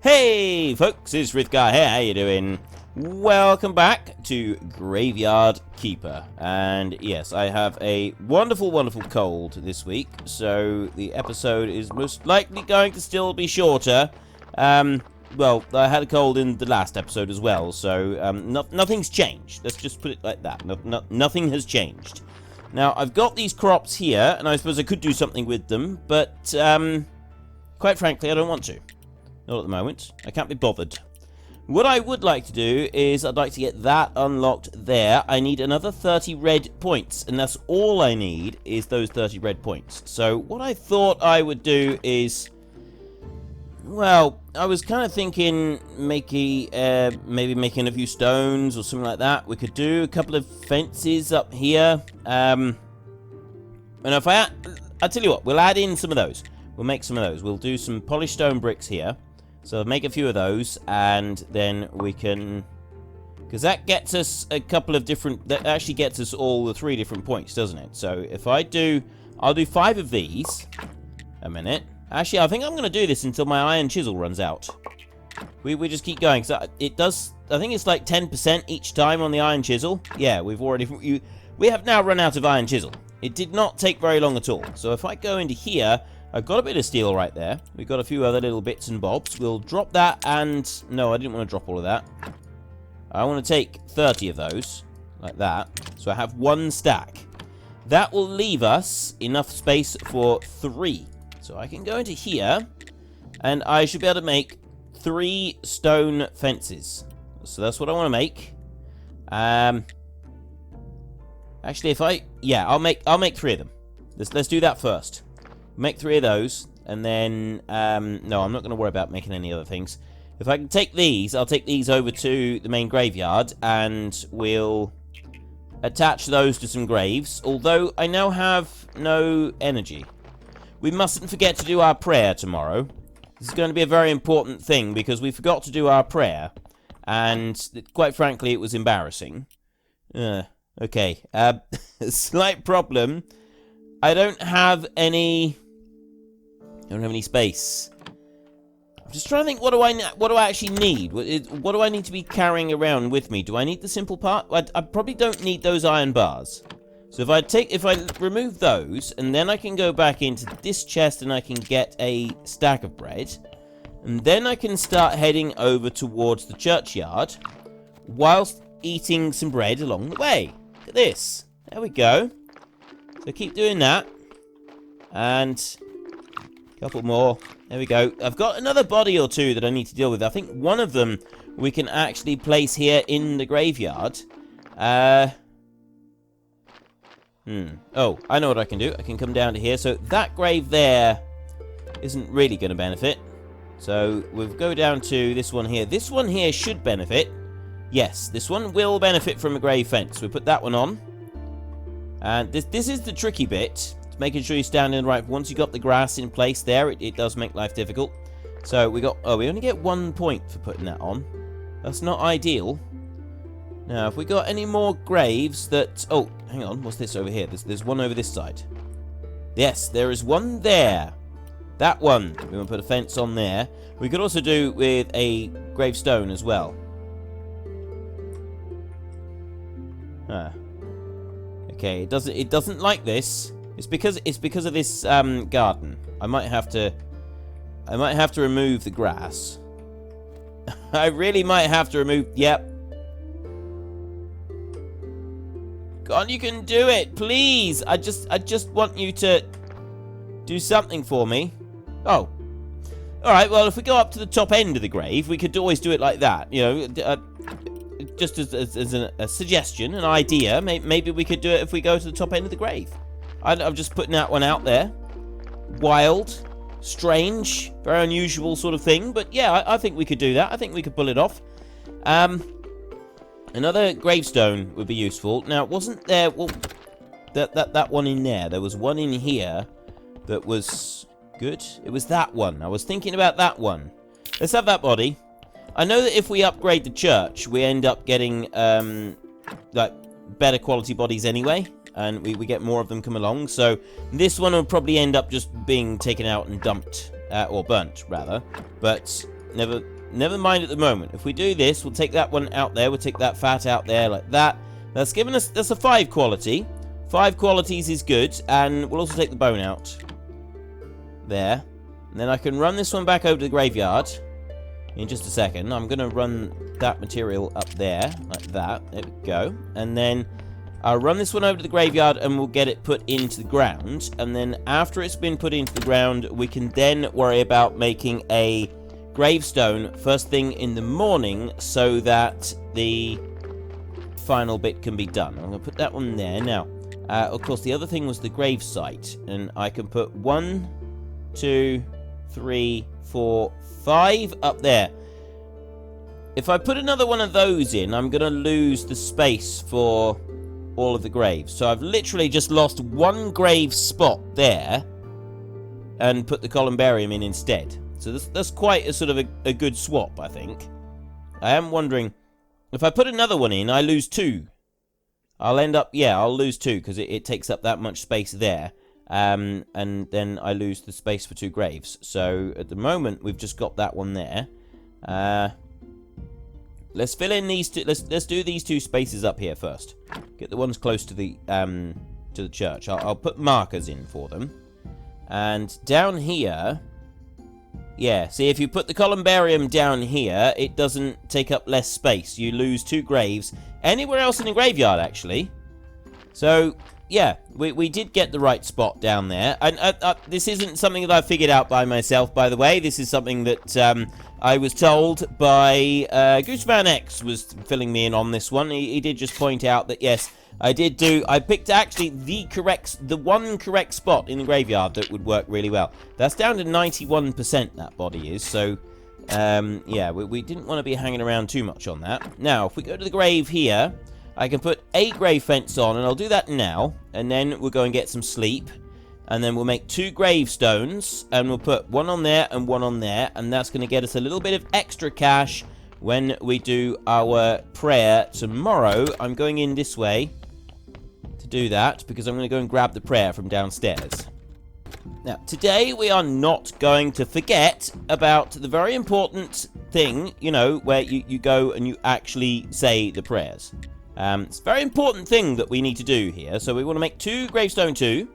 Hey folks, it's Rithgar here, how you doing? Welcome back to Graveyard Keeper. And yes, I have a wonderful cold this week, so the episode is most likely going to still be shorter. Well, I had a cold in the last episode as well, so nothing's changed. Let's just put it like that. Nothing has changed. Now, I've got these crops here, and I suppose I could do something with them, but quite frankly, I don't want to. Not at the moment. I can't be bothered. What I would like to do is I'd like to get that unlocked there. I need another 30 red points, and that's all I need is those 30 red points. So what I thought I would do is, well, I was kind of thinking maybe making a few stones or something like that. We could do a couple of fences up here. And if I'll tell you what, we'll add in some of those. We'll make some of those. We'll do some polished stone bricks here. So make a few of those, and then we can, because that gets us a couple of different, that actually gets us all the 3 different points, doesn't it? So if I'll do 5 of these. A minute. Actually, I think I'm going to do this until my iron chisel runs out. We just keep going, because it does, I think it's like 10% each time on the iron chisel. Yeah, we have now run out of iron chisel. It did not take very long at all. So if I go into here, I've got a bit of steel right there. We've got a few other little bits and bobs. We'll drop that and... No, I didn't want to drop all of that. I want to take 30 of those. Like that. So I have 1 stack. That will leave us enough space for 3. So I can go into here. And I should be able to make 3 stone fences. So that's what I want to make. Actually, if I... Yeah, I'll make 3 of them. Let's do that first. Make 3 of those, and then, no, I'm not going to worry about making any other things. If I can take these, I'll take these over to the main graveyard, and we'll attach those to some graves, although I now have no energy. We mustn't forget to do our prayer tomorrow. This is going to be a very important thing, because we forgot to do our prayer, and, quite frankly, it was embarrassing. Okay, slight problem. I don't have any space. I'm just trying to think, what do I actually need? What do I need to be carrying around with me? Do I need the simple part? I probably don't need those iron bars. So if I remove those, and then I can go back into this chest and I can get a stack of bread, and then I can start heading over towards the churchyard whilst eating some bread along the way. Look at this. There we go. So keep doing that. And a couple more. There we go. I've got another body or 2 that I need to deal with. I think one of them we can actually place here in the graveyard. Oh, I know what I can do. I can come down to here. So that grave there isn't really going to benefit. So we'll go down to this one here. This one here should benefit. Yes, this one will benefit from a grave fence. We put that one on. And this is the tricky bit. Making sure you stand in the right. Once you got the grass in place there, it does make life difficult. So we only get 1 point for putting that on. That's not ideal. Now, if we got any more graves that... Oh, hang on. What's this over here? There's one over this side. Yes, there is one there. That one. We want to put a fence on there. We could also do with a gravestone as well. Okay, it doesn't like this. It's because of this garden. I might have to remove the grass. I really might have to remove. Yep. God, you can do it, please. I just want you to do something for me. Oh, all right. Well, if we go up to the top end of the grave, we could always do it like that. You know. Just as a suggestion, an idea, maybe we could do it if we go to the top end of the grave. I'm just putting that one out there. Wild, strange, very unusual sort of thing, but yeah, I think we could do that. I think we could pull it off. Another gravestone would be useful. Now, wasn't there... Well, that one in there. There was one in here that was good. It was that one. I was thinking about that one. Let's have that body. I know that if we upgrade the church, we end up getting, like, better quality bodies anyway. And we get more of them come along. So, this one will probably end up just being taken out and dumped. Or burnt, rather. But, never mind at the moment. If we do this, we'll take that one out there. We'll take that fat out there like that. That's given us, that's a 5 quality. 5 qualities is good. And we'll also take the bone out. There. And then I can run this one back over to the graveyard in just a second. I'm going to run that material up there, like that. There we go. And then I'll run this one over to the graveyard and we'll get it put into the ground. And then after it's been put into the ground, we can then worry about making a gravestone first thing in the morning so that the final bit can be done. I'm going to put that one there. Now, of course, the other thing was the grave site. And I can put 1, 2, 3, 4, 5 up there. If I put another one of those in, I'm going to lose the space for all of the graves. So I've literally just lost one grave spot there and put the columbarium in instead. So that's quite a sort of a good swap, I think. I am wondering, if I put another one in, I lose 2. I'll end up, yeah, I'll lose 2 because it takes up that much space there. And then I lose the space for 2 graves. So at the moment we've just got that one there. Let's fill in these two. Let's do these 2 spaces up here first. Get the ones close to the church. I'll put markers in for them. And down here, yeah. See, if you put the columbarium down here, it doesn't take up less space. You lose 2 graves anywhere else in the graveyard, actually. So yeah, we did get the right spot down there. And this isn't something that I figured out by myself, by the way. This is something that I was told by Gooseman X was filling me in on this one. He did just point out that, yes, I picked actually the one correct spot in the graveyard that would work really well. That's down to 91%, that body is. So, yeah, we didn't want to be hanging around too much on that. Now, if we go to the grave here, I can put a grave fence on, and I'll do that now. And then we'll go and get some sleep. And then we'll make 2 gravestones, and we'll put one on there and one on there. And that's going to get us a little bit of extra cash when we do our prayer tomorrow. I'm going in this way to do that, because I'm going to go and grab the prayer from downstairs. Now, today we are not going to forget about the very important thing, you know, where you go and you actually say the prayers. It's a very important thing that we need to do here. So we want to make 2 gravestone 2.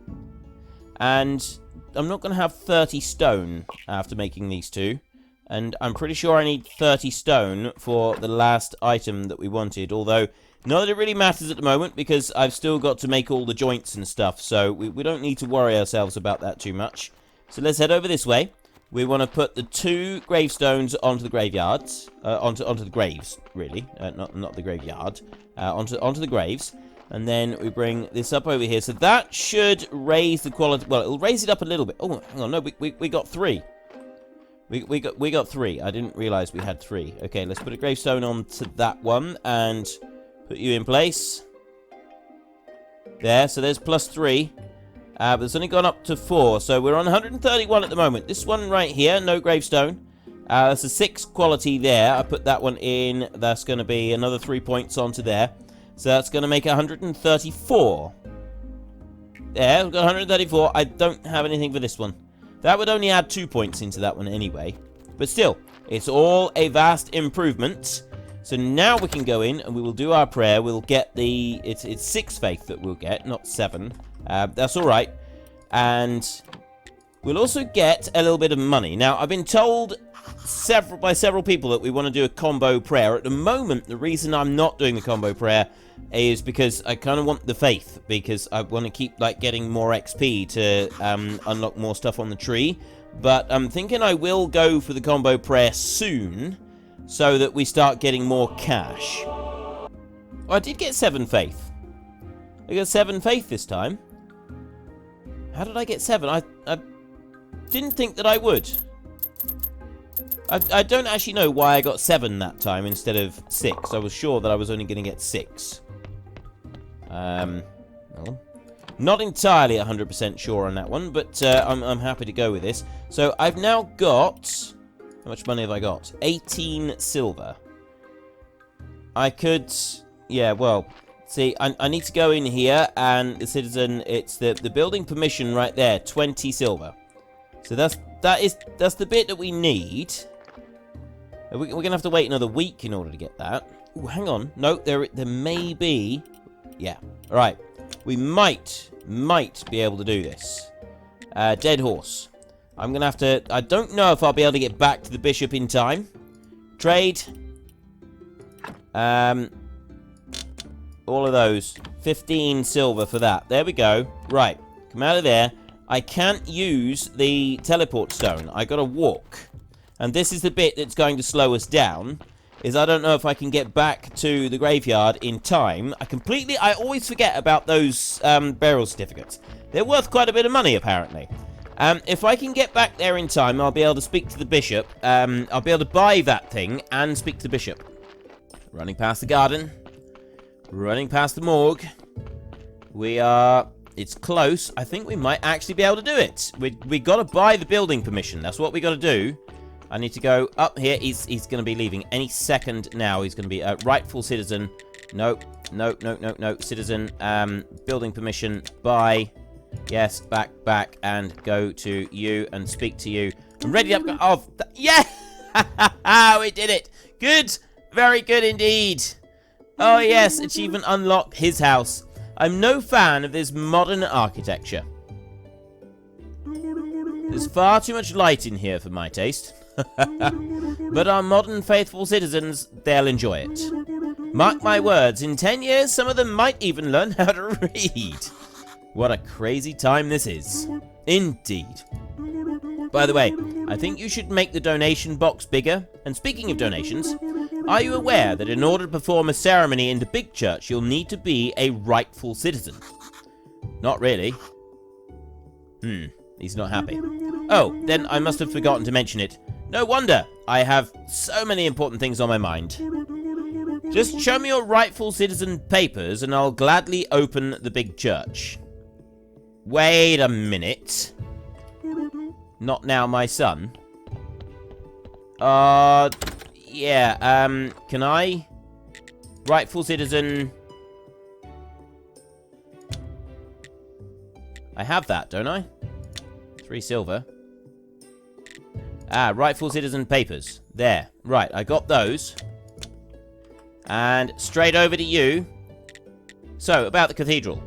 And I'm not going to have 30 stone after making these 2. And I'm pretty sure I need 30 stone for the last item that we wanted. Although, not that it really matters at the moment, because I've still got to make all the joints and stuff. So we don't need to worry ourselves about that too much. So let's head over this way. We want to put the 2 gravestones onto the graveyards. Onto the graves, really. Not the graveyard. Onto the graves. And then we bring this up over here. So that should raise the quality. Well, it'll raise it up a little bit. Oh, hang on. No, we got 3. We got 3. I didn't realize we had 3. Okay, let's put a gravestone onto that one and put you in place. There. So there's +3. But it's only gone up to 4. So we're on 131 at the moment. This one right here, no gravestone. That's a 6 quality there. I put that one in. That's going to be another 3 points onto there. So that's going to make 134. There, we've got 134. I don't have anything for this one. That would only add 2 points into that one anyway. But still, it's all a vast improvement. So now we can go in and we will do our prayer. We'll get the... It's 6 faith that we'll get, not 7. That's alright. And we'll also get a little bit of money. Now, I've been told by several people that we want to do a combo prayer. At the moment, the reason I'm not doing the combo prayer is because I kind of want the faith, because I want to keep like getting more XP to unlock more stuff on the tree. But I'm thinking I will go for the combo prayer soon, so that we start getting more cash. Oh, I did get 7 faith. I got 7 faith this time. How did I get 7? I didn't think that I would. I don't actually know why I got 7 that time instead of 6. I was sure that I was only going to get 6. Well, not entirely 100% sure on that one, but I'm happy to go with this. So I've now got... How much money have I got? 18 silver. I could... Yeah, well... See, I need to go in here, and the citizen... It's the building permission right there. 20 silver. So that's the bit that we need. We're going to have to wait another week in order to get that. Ooh, hang on. No, there may be... Yeah. All right. We might be able to do this. Dead horse. I'm going to have to... I don't know if I'll be able to get back to the bishop in time. Trade. All of those. 15 silver for that. There we go. Right. Come out of there. I can't use the teleport stone. I got to walk. And this is the bit that's going to slow us down. Is I don't know if I can get back to the graveyard in time. I always forget about those burial certificates. They're worth quite a bit of money, apparently. If I can get back there in time, I'll be able to speak to the bishop. I'll be able to buy that thing and speak to the bishop. Running past the garden. Running past the morgue. It's close. I think we might actually be able to do it. We got to buy the building permission. That's what we got to do. I need to go up here. He's going to be leaving any second now. He's going to be a rightful citizen. No. Citizen. Building permission. Buy. Yes. Back. And go to you and speak to you. I'm ready up. Oh, yeah! We did it. Good. Very good indeed. Oh, yes. Achievement unlocked. His house. I'm no fan of this modern architecture. There's far too much light in here for my taste. But our modern faithful citizens, they'll enjoy it. Mark my words, in 10 years, some of them might even learn how to read. What a crazy time this is. Indeed. By the way, I think you should make the donation box bigger. And speaking of donations, are you aware that in order to perform a ceremony in the big church, you'll need to be a rightful citizen? Not really. He's not happy. Oh, then I must have forgotten to mention it. No wonder. I have so many important things on my mind. Just show me your rightful citizen papers and I'll gladly open the big church. Wait a minute. Not now, my son. Yeah, can I? Rightful citizen. I have that, don't I? 3 silver. Rightful citizen papers. There. Right, I got those. And straight over to you. So, about the cathedral.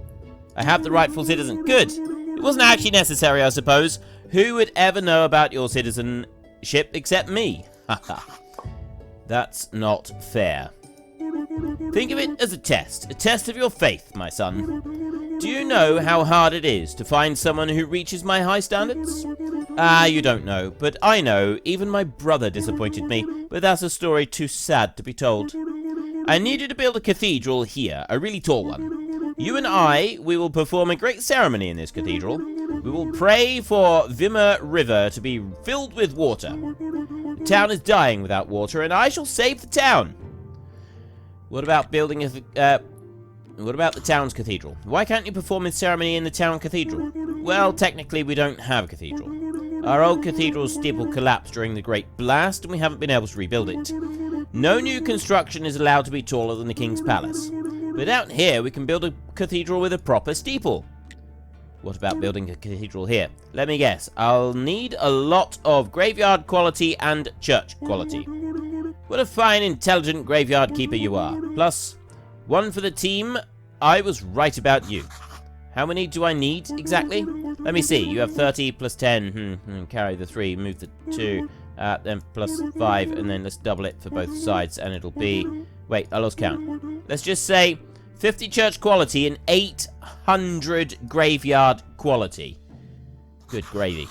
I have the rightful citizen. Good. It wasn't actually necessary, I suppose. Who would ever know about your citizenship except me? Haha. That's not fair. Think of it as a test of your faith, my son. Do you know how hard it is to find someone who reaches my high standards? You don't know, but I know. Even my brother disappointed me, but that's a story too sad to be told. I needed to build a cathedral here, a really tall one. You and we will perform a great ceremony in this cathedral. We will pray for Vimmer River to be filled with water. The town is dying without water, and I shall save the town. What about building what about the town's cathedral? Why can't you perform a ceremony in the town cathedral? Well, technically we don't have a cathedral. Our old cathedral's steeple collapsed during the Great Blast, and we haven't been able to rebuild it. No new construction is allowed to be taller than the King's Palace. But out here, we can build a cathedral with a proper steeple. What about building a cathedral here? Let me guess. I'll need a lot of graveyard quality and church quality. What a fine, intelligent graveyard keeper you are. Plus, 1 for the team. I was right about you. How many do I need exactly? Let me see. You have 30 plus 10. Carry the 3. Move the 2. Then plus 5. And then let's double it for both sides. And it'll be... Wait, I lost count. Let's just say 50 church quality and 800 graveyard quality. Good gravy.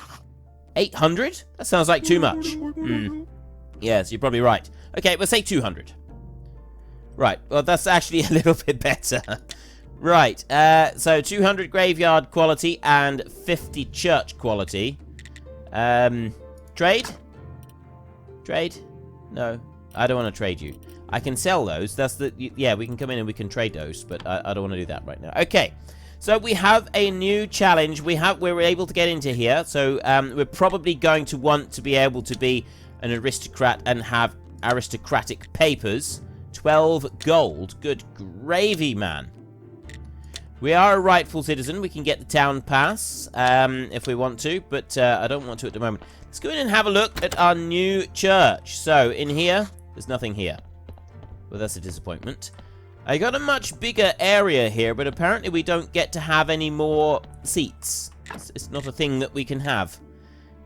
800? That sounds like too much. Yes, you're probably right. Okay, we'll say 200. Right, well, that's actually a little bit better. Right, so 200 graveyard quality and 50 church quality. Trade? Trade? No, I don't want to trade you. I can sell those. That's the... Yeah, we can come in and we can trade those, but I don't want to do that right now. Okay, so we have a new challenge. We're able to get into here, so we're probably going to want to be able to be an aristocrat and have aristocratic papers. 12 gold. Good gravy, man. We are a rightful citizen. We can get the town pass if we want to, but I don't want to at the moment. Let's go in and have a look at our new church. So, in here, there's nothing here. Well, that's a disappointment. I got a much bigger area here, but apparently we don't get to have any more seats. It's not a thing that we can have.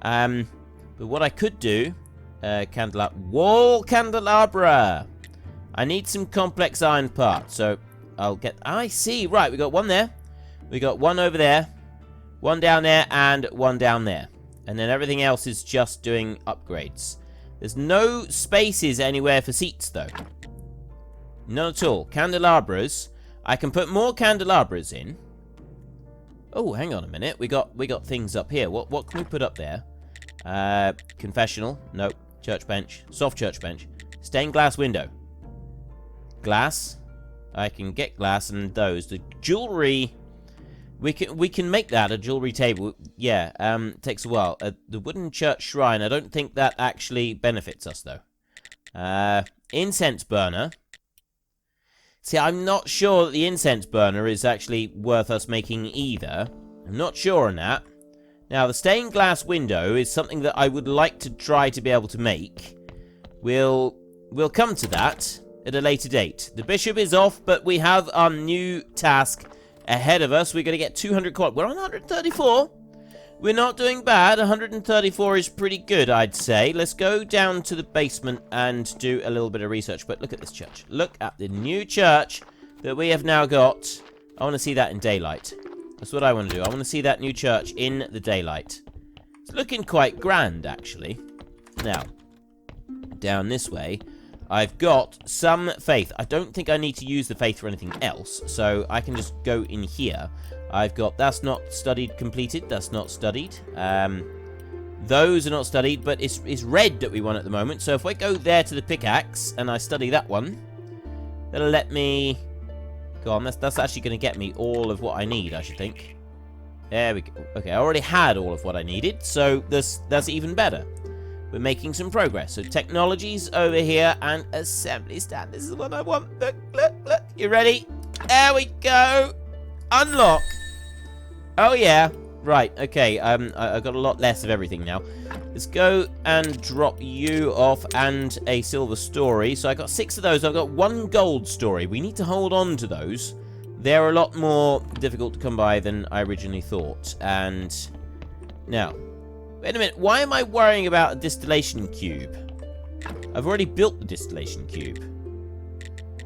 But what I could do... wall candelabra! I need some complex iron parts, so I'll get... I see, right, we got one there. We got one over there. One down there, and one down there. And then everything else is just doing upgrades. There's no spaces anywhere for seats, though. None at all. Candelabras. I can put more candelabras in. Oh, hang on a minute. We got things up here. What can we put up there? Confessional. Nope. Church bench. Soft church bench. Stained glass window. Glass. I can get glass and those. The jewelry. We can make that a jewelry table. Yeah. Takes a while. The wooden church shrine. I don't think that actually benefits us though. Incense burner. See, I'm not sure that the incense burner is actually worth us making either. I'm not sure on that. Now, the stained glass window is something that I would like to try to be able to make. We'll come to that at a later date. The bishop is off, but we have our new task ahead of us. We're going to get 200 quad. We're on 134. We're not doing bad. 134 is pretty good, I'd say. Let's go down to the basement and do a little bit of research. But look at this church. Look at the new church that we have now got. I want to see that in daylight. That's what I want to do. I want to see that new church in the daylight. It's looking quite grand, actually. Now, down this way, I've got some faith. I don't think I need to use the faith for anything else, so I can just go in here. I've got, that's not studied completed, that's not studied. Those are not studied, but it's red that we want at the moment. So if I go there to the pickaxe, and I study that one, that'll let me... Go on, that's actually going to get me all of what I need, I should think. There we go. Okay, I already had all of what I needed, so that's even better. We're making some progress. So technology's over here, and assembly stand. This is what I want. Look, look, look. You ready? There we go. Unlock. Oh, yeah. Right, okay. I've got a lot less of everything now. Let's go and drop you off and a silver story. So I got 6 of those. I've got 1 gold story. We need to hold on to those. They're a lot more difficult to come by than I originally thought. And now, wait a minute. Why am I worrying about a distillation cube? I've already built the distillation cube.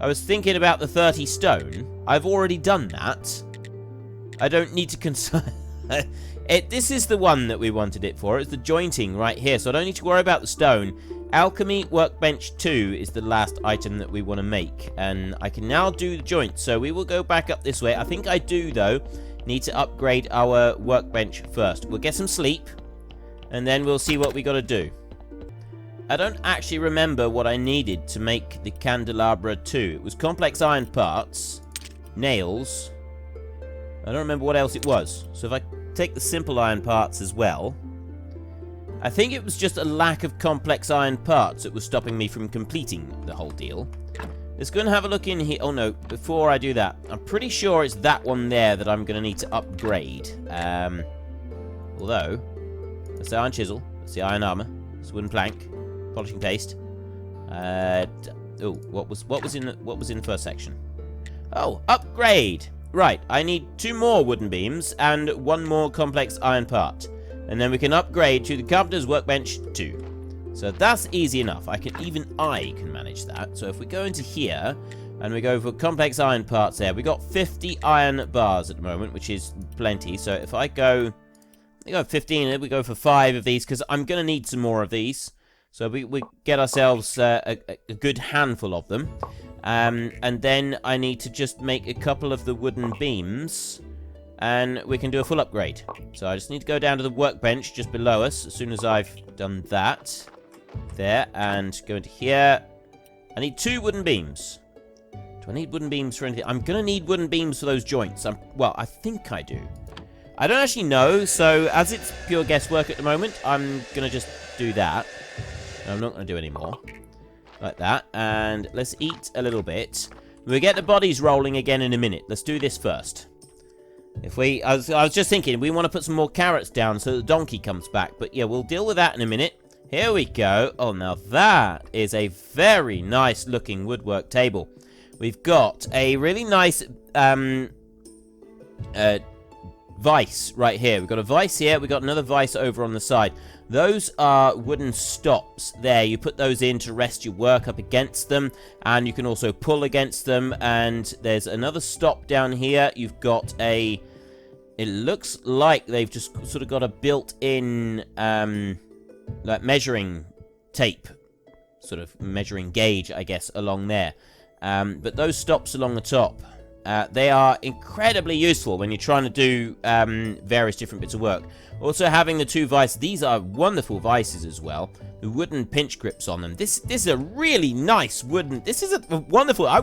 I was thinking about the 30 stone. I've already done that. I don't need to concern... This is the one that we wanted it for. It's the jointing right here, so I don't need to worry about the stone. Alchemy Workbench 2 is the last item that we want to make, and I can now do the joints, so we will go back up this way. I think I do, though, need to upgrade our workbench first. We'll get some sleep, and then we'll see what we got to do. I don't actually remember what I needed to make the candelabra 2. It was complex iron parts, nails. I don't remember what else it was. So if I take the simple iron parts as well, I think it was just a lack of complex iron parts that was stopping me from completing the whole deal. Let's go and have a look in here. Oh no, before I do that, I'm pretty sure it's that one there that I'm going to need to upgrade. Although, that's the iron chisel, that's the iron armor, that's wooden plank, polishing paste. Oh, what was in the first section? Oh, upgrade. Right, I need 2 more wooden beams and 1 more complex iron part. And then we can upgrade to the Carpenter's Workbench 2. So that's easy enough. Even I can manage that. So if we go into here, and we go for complex iron parts there, we got 50 iron bars at the moment, which is plenty. So if I go 15, we go for 5 of these, because I'm going to need some more of these. So we get ourselves a good handful of them. And then I need to just make a couple of the wooden beams, and we can do a full upgrade. So I just need to go down to the workbench just below us as soon as I've done that. There, and go into here. I need 2 wooden beams. Do I need wooden beams for anything? I'm going to need wooden beams for those joints. Well, I think I do. I don't actually know, so as it's pure guesswork at the moment, I'm going to just do that. I'm not going to do any more. Like that, and let's eat a little bit. We'll get the bodies rolling again in a minute. Let's do this first. I was just thinking, we want to put some more carrots down so the donkey comes back. But yeah, we'll deal with that in a minute. Here we go. Oh, now that is a very nice looking woodwork table. We've got a really nice vice right here. We've got a vice here. We've got another vice over on the side. Those are wooden stops there. You put those in to rest your work up against them, and you can also pull against them. And there's another stop down here. You've got a... It looks like they've just sort of got a built-in like measuring tape, sort of measuring gauge, I guess, along there. But those stops along the top, they are incredibly useful when you're trying to do various different bits of work. Also, having the two vices, these are wonderful vices as well. The wooden pinch grips on them. This is a really nice wooden... This is a wonderful... I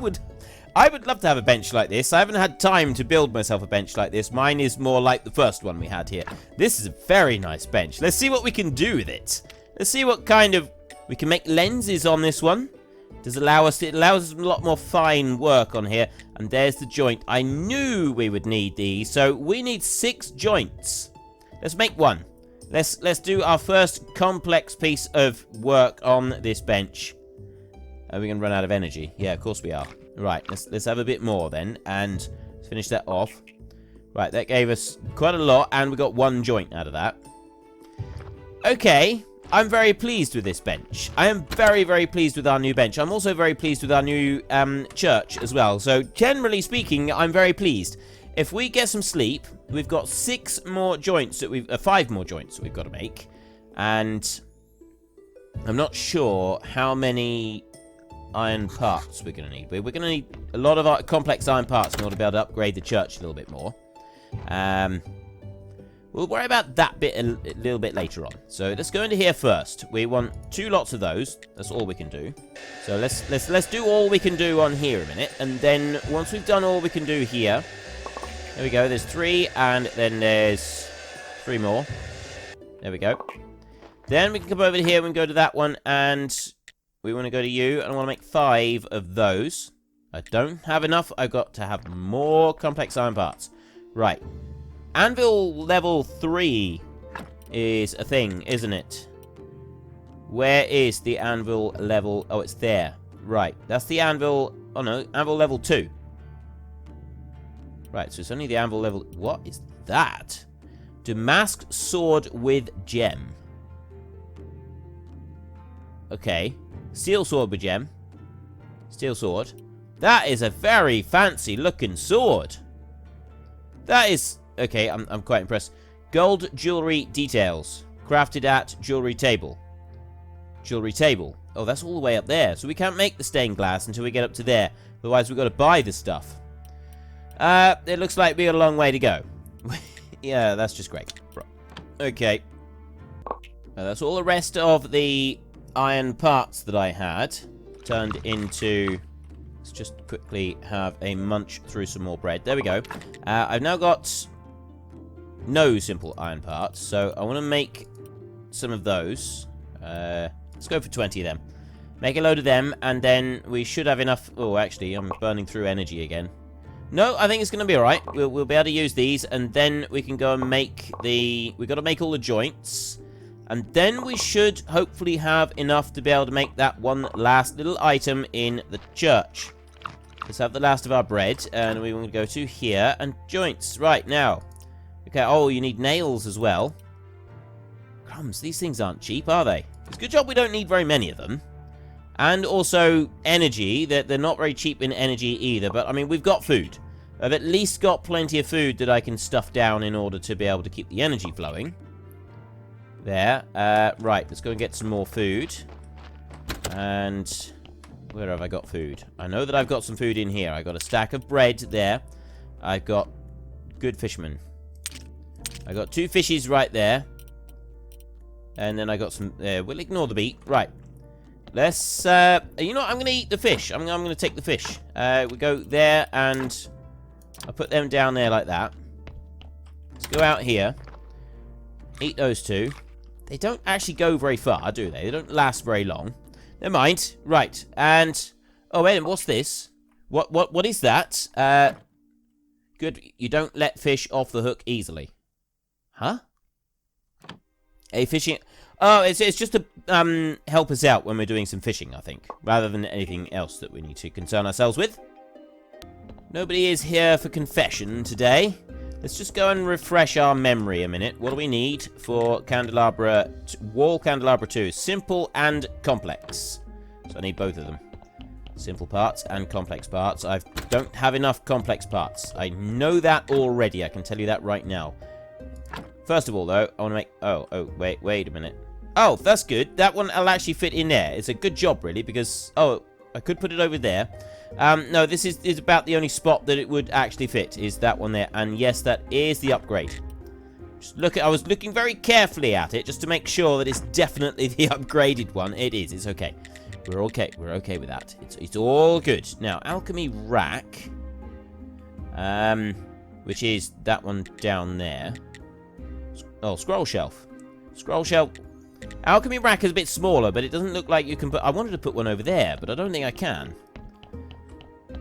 would love to have a bench like this. I haven't had time to build myself a bench like this. Mine is more like the first one we had here. This is a very nice bench. Let's see what we can do with it. Let's see what kind of... We can make lenses on this one. It allows us a lot more fine work on here. And there's the joint. I knew we would need these. So we need 6 joints. Let's make one. Let's do our first complex piece of work on this bench. Are we going to run out of energy? Yeah, of course we are. Right, let's have a bit more then, and let's finish that off. Right, that gave us quite a lot, and we got 1 joint out of that. Okay, I'm very pleased with this bench. I am very, very pleased with our new bench. I'm also very pleased with our new church as well. So, generally speaking, I'm very pleased. If we get some sleep, we've got 6 more joints that we've... 5 more joints that we've got to make. And I'm not sure how many... iron parts we're going to need. We're going to need a lot of our complex iron parts in order to be able to upgrade the church a little bit more. We'll worry about that bit a little bit later on. So let's go into here first. We want 2 lots of those. That's all we can do. So let's do all we can do on here a minute, and then once we've done all we can do here, there we go. There's 3, and then there's 3 more. There we go. Then we can come over here and go to that one, and we want to go to you, and I want to make 5 of those. I don't have enough. I've got to have more complex iron parts. Right. Anvil level 3 is a thing, isn't it? Where is the anvil level? Oh, it's there. Right. That's the anvil... Oh, no. Anvil level 2. Right, so it's only the anvil level... What is that? Damasked sword with gem. Okay. Steel sword with gem. Steel sword. That is a very fancy looking sword. That is... Okay, I'm quite impressed. Gold jewelry details. Crafted at jewelry table. Jewelry table. Oh, that's all the way up there. So we can't make the stained glass until we get up to there. Otherwise, we've got to buy the stuff. It looks like we got a long way to go. Yeah, that's just great. Okay. That's all the rest of the iron parts that I had turned into... Let's just quickly have a munch through some more bread. There we go. I've now got no simple iron parts, so I want to make some of those. Let's go for 20 of them. Make a load of them, and then we should have enough... Oh, actually, I'm burning through energy again. No, I think it's going to be alright. We'll be able to use these, and then we can go and make the... We've got to make all the joints. And then we should hopefully have enough to be able to make that one last little item in the church. Let's have the last of our bread, and we want to go to here, and joints. Right, now. Okay, oh, you need nails as well. Crumbs, these things aren't cheap, are they? It's a good job we don't need very many of them. And also, energy. They're not very cheap in energy either, but, I mean, we've got food. I've at least got plenty of food that I can stuff down in order to be able to keep the energy flowing. There. Right, let's go and get some more food. And... Where have I got food? I know that I've got some food in here. I got a stack of bread there. I've got good fisherman. I got 2 fishes right there. And then I got some... we'll ignore the beet. Right. Let's... you know what? I'm going to eat the fish. I'm going to take the fish. We go there and... I'll put them down there like that. Let's go out here. Eat those 2. They don't actually go very far, do they? They don't last very long. Never mind. Right. And... Oh, wait. What's this? What is that? Good. You don't let fish off the hook easily. Huh? A fishing... Oh, it's just to help us out when we're doing some fishing, I think. Rather than anything else that we need to concern ourselves with. Nobody is here for confession today. Let's just go and refresh our memory a minute. What do we need for candelabra... Wall candelabra 2? Simple and complex. So I need both of them. Simple parts and complex parts. I don't have enough complex parts. I know that already. I can tell you that right now. First of all, though, I want to make... Oh, wait a minute. Oh, that's good. That one will actually fit in there. It's a good job, really, because... Oh, I could put it over there. No, this is about the only spot that it would actually fit, is that one there. And yes, that is the upgrade. Just look at... I was looking very carefully at it, just to make sure that it's definitely the upgraded one. It is. It's okay. We're okay. We're okay with that. It's all good. Now, alchemy rack. Which is that one down there. Oh, scroll shelf. Scroll shelf. Alchemy rack is a bit smaller, but it doesn't look like you can put... I wanted to put one over there, but I don't think I can.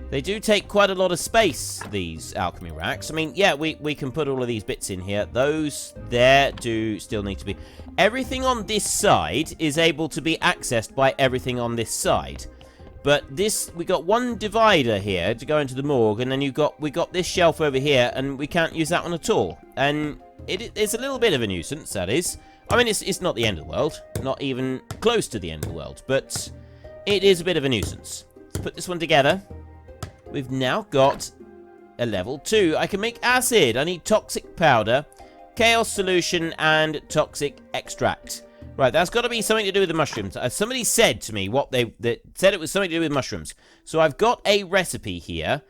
They do take quite a lot of space, these alchemy racks. I mean, yeah, we can put all of these bits in here. Those there do still need to be... Everything on this side is able to be accessed by everything on this side. But this... We got one divider here to go into the morgue, and then we got this shelf over here, and we can't use that one at all. And it's a little bit of a nuisance, that is. I mean, it's not the end of the world. Not even close to the end of the world. But it is a bit of a nuisance. Let's put this one together. We've now got a level 2. I can make acid. I need toxic powder, chaos solution, and toxic extract. Right, that's got to be something to do with the mushrooms. Somebody said to me they said it was something to do with mushrooms. So I've got a recipe here.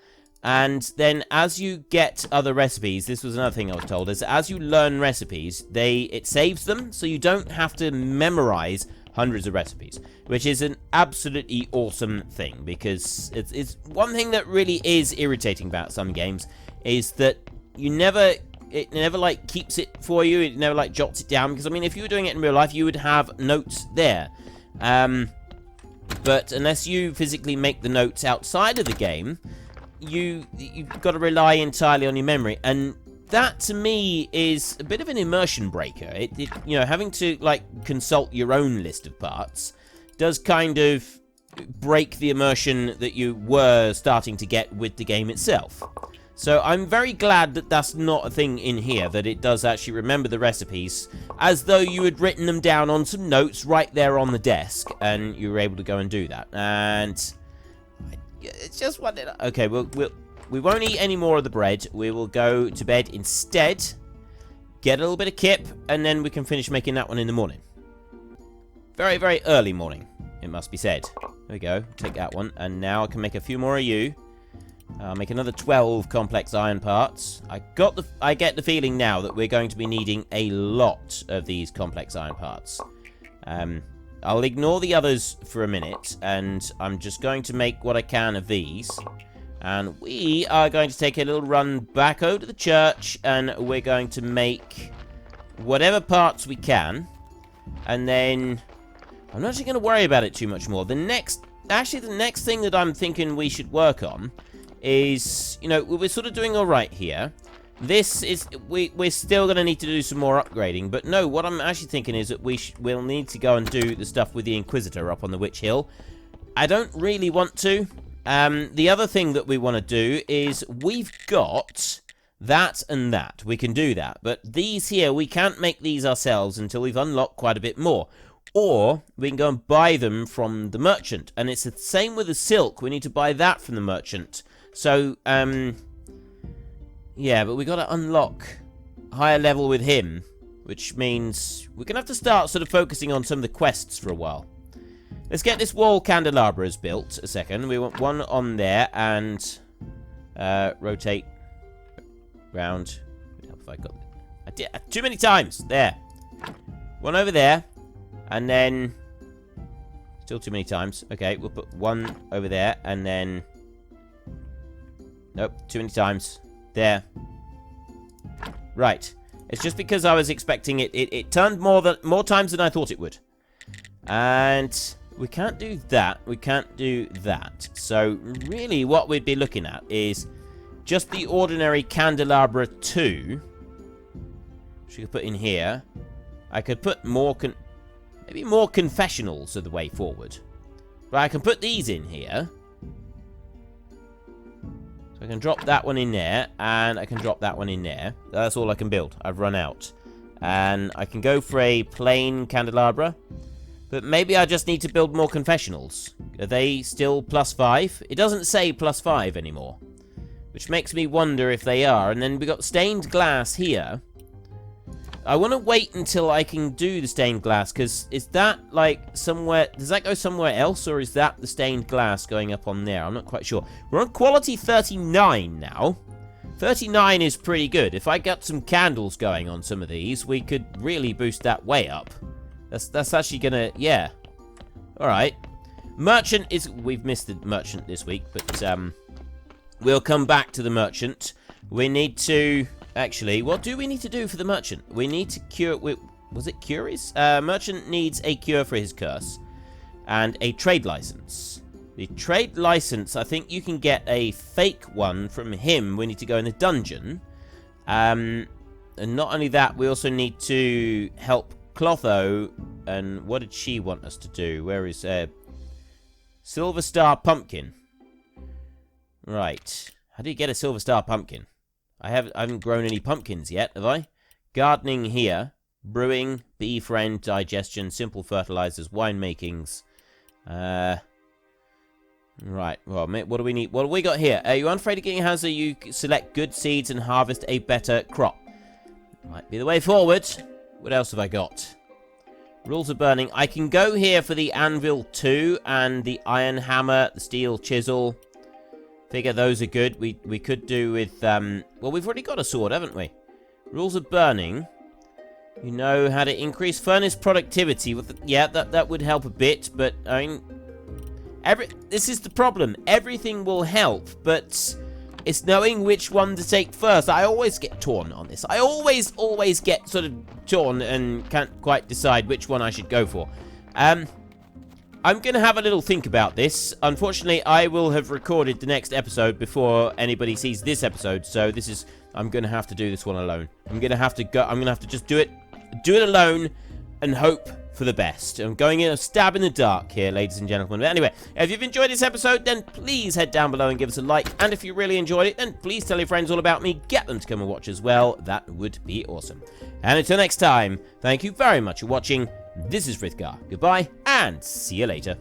And then as you get other recipes, this was another thing I was told, is as you learn recipes, it saves them, so you don't have to memorize hundreds of recipes, which is an absolutely awesome thing, because it's one thing that really is irritating about some games, is that it never like keeps it for you, it never like jots it down, because I mean, if you were doing it in real life, you would have notes there. But unless you physically make the notes outside of the game, you've got to rely entirely on your memory, and that to me is a bit of an immersion breaker. You know, having to like consult your own list of parts does kind of break the immersion that you were starting to get with the game itself. So I'm very glad that that's not a thing in here, that it does actually remember the recipes as though you had written them down on some notes right there on the desk, and you were able to go and do that. And it's just one... Okay, we won't eat any more of the bread. We will go to bed instead, get a little bit of kip, and then we can finish making that one in the morning. Very, very early morning, it must be said. There we go. Take that one, and now I can make a few more of you. I'll make another 12 complex iron parts. I get the feeling now that we're going to be needing a lot of these complex iron parts. I'll ignore the others for a minute, and I'm just going to make what I can of these. And we are going to take a little run back over to the church, and we're going to make whatever parts we can. And then I'm not actually going to worry about it too much more. The next thing that I'm thinking we should work on is, you know, we're sort of doing all right here. This is, we're still going to need to do some more upgrading. But no, what I'm actually thinking is that we'll need to go and do the stuff with the Inquisitor up on the Witch Hill. I don't really want to. The other thing that we want to do is we've got that and that. We can do that. But these here, we can't make these ourselves until we've unlocked quite a bit more. Or we can go and buy them from the merchant. And it's the same with the silk. We need to buy that from the merchant. So, yeah, but we got to unlock higher level with him, which means we're going to have to start sort of focusing on some of the quests for a while. Let's get this wall candelabras built a second. We want one on there and rotate round. What have I got? I did too many times. There. One over there. And then still too many times. Okay, we'll put one over there and then nope, too many times. There. Right. It's just because I was expecting it. It turned more times than I thought it would. And we can't do that. We can't do that. So really what we'd be looking at is just the ordinary candelabra 2, which we could put in here. I could put more, maybe more confessionals are the way forward. But I can put these in here. So I can drop that one in there, and I can drop that one in there. That's all I can build. I've run out. And I can go for a plain candelabra. But maybe I just need to build more confessionals. Are they still +5? It doesn't say +5 anymore. Which makes me wonder if they are. And then we got stained glass here. I want to wait until I can do the stained glass, because is that, like, somewhere... Does that go somewhere else, or is that the stained glass going up on there? I'm not quite sure. We're on quality 39 now. 39 is pretty good. If I got some candles going on some of these, we could really boost that way up. That's actually gonna... Yeah. Alright. Merchant is... We've missed the merchant this week, but, we'll come back to the merchant. We need to... Actually, what do we need to do for the merchant? We need to cure... Was it cures? Merchant needs a cure for his curse. And a trade license. The trade license, I think you can get a fake one from him. We need to go in the dungeon. And not only that, we also need to help Clotho. And what did she want us to do? Where is... Silver Star Pumpkin. Right. How do you get a Silver Star Pumpkin? I haven't grown any pumpkins yet, have I? Gardening here. Brewing, bee friend, digestion, simple fertilizers, winemakings. Right. Well, what do we need? What do we got here? Are you unafraid of getting hands so you select good seeds and harvest a better crop? Might be the way forward. What else have I got? Rules of burning. I can go here for the anvil 2 and the iron hammer, the steel chisel. Figure those are good. We could do with, well, we've already got a sword, haven't we? Rules of burning. You know how to increase furnace productivity. Yeah, that would help a bit, but, I mean... This is the problem. Everything will help, but it's knowing which one to take first. I always get torn on this. I always get sort of torn and can't quite decide which one I should go for. I'm going to have a little think about this. Unfortunately, I will have recorded the next episode before anybody sees this episode, so this is... I'm going to have to do this one alone. I'm going to have to just do it alone and hope for the best. I'm going in a stab in the dark here, ladies and gentlemen. But anyway, if you've enjoyed this episode, then please head down below and give us a like. And if you really enjoyed it, then please tell your friends all about me. Get them to come and watch as well. That would be awesome. And until next time, thank you very much for watching. This is Frithgar. Goodbye, and see you later.